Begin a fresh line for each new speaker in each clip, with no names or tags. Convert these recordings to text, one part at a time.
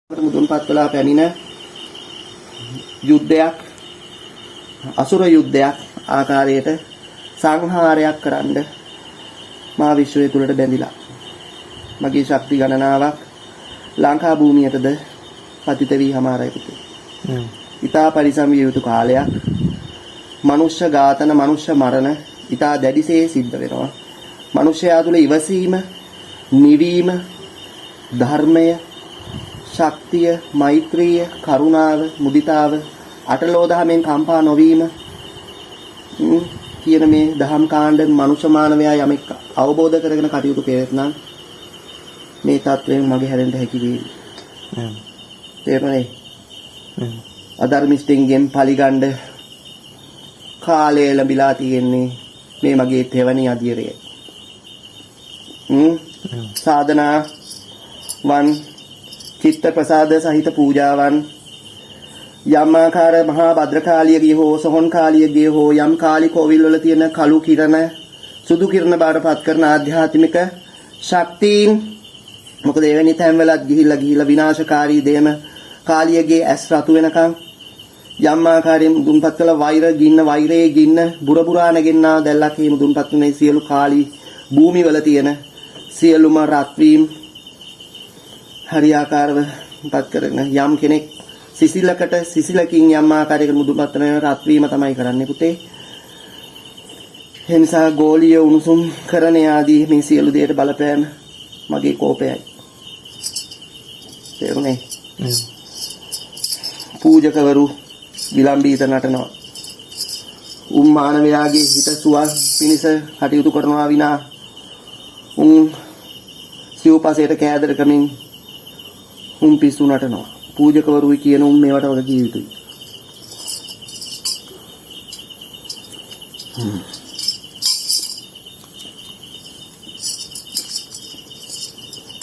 මුදුන්පත් වෙලා පැමිණ යුද්ධයක් අසුර යුද්ධයක් ආකාරයට සංහාරයක් කරන්න මා විශ්වය තුලට බැඳිලා මගේ ශක්ති ගණනාවක් ලංකා භූමියටද පතිත වී හමාරයි පුතේ. ඊතා පරිසම් විය යුතු කාලයක් මනුෂ්‍ය ඝාතන මනුෂ්‍ය මරණ ඊතා දැඩිසේ සිද්ධ වෙනවා. මනුෂ්‍යයා තුල ඉවසීම නිවීම ධර්මය ශක්තිය මෛත්‍රිය කරුණාව මුදිතාව අටලෝ දහමෙන් කම්පා නොවීම කියන මේ දහම් කාණ්ඩ මනුෂ්‍ය මානවයා යමෙක් අවබෝධ කරගෙන කටයුතු කරේත් නම් මේ තත්වයෙන් මගේ හැරෙන්න හැකි වේවි. තේරුණේ? අධර්මිෂ්ඨින්ගෙන් පරිගණ්ඩ කාලය ලැබිලා තියෙන්නේ මේ මගේ තෙවණි අධිරය. සාධනා වන් චිත්ත ප්‍රසාද සහිත පූජාවන් යම් ආකාර මහා භද්‍රකාලියගේ හෝ සොහොන් කාලියගේ හෝ යම් කාලි කෝවිල් වල තියෙන කළු කිරණ සුදු කිරණ බාටපත් කරන ආධ්‍යාත්මික ශක්තියින් මොකද එවැනි තැන්වලත් ගිහිල්ලා විනාශකාරී දේම කාලියගේ ඇස් රතු වෙනකන් යම් ආකාරයෙන් මුදුන්පත් කළ වෛරයේ ගින්න බුරබුරා නැගෙන්නා දැල්ලක් හේ මුදුන්පත් වෙන සියලු කාලි භූමිවල තියෙන සියලුම රත්වීම් හරියාකාරව පත් කරගෙන යම් කෙනෙක් සිසිලකින් යම් ආකාරයකට මුදුන්පත් වෙන රත්වීම තමයි කරන්නේ පුතේ. ඒ නිසා ගෝලීය උණුසුම් කරන ආදී මේ සියලු දේට බලපෑම මගේ කෝපයයි. තේරුණේ? පූජකවරු විලම්බීත නටනවා. මානවයාගේ හිත සුවස් පිණිස කටයුතු කරනවා විනා සිව්පසයට කෑදරකමින් පිස්සු නටනවා. පූජකවරුයි කියන මේවට වගේ කිය යුතුයි.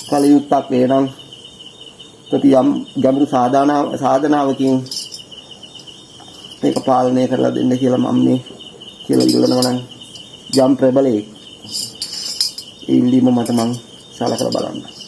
කලියුත්තක් වේනම් ප්‍රතියම් ගැඹුරු සාධනාවකින් මේක පාලනය කරලා දෙන්න කියලා මම මේ කියලා ඉල්ලනවා නම් යම් ප්‍රබලයෙක් ඒ ඉල්ලීම මට මං සලකලා බලන්න.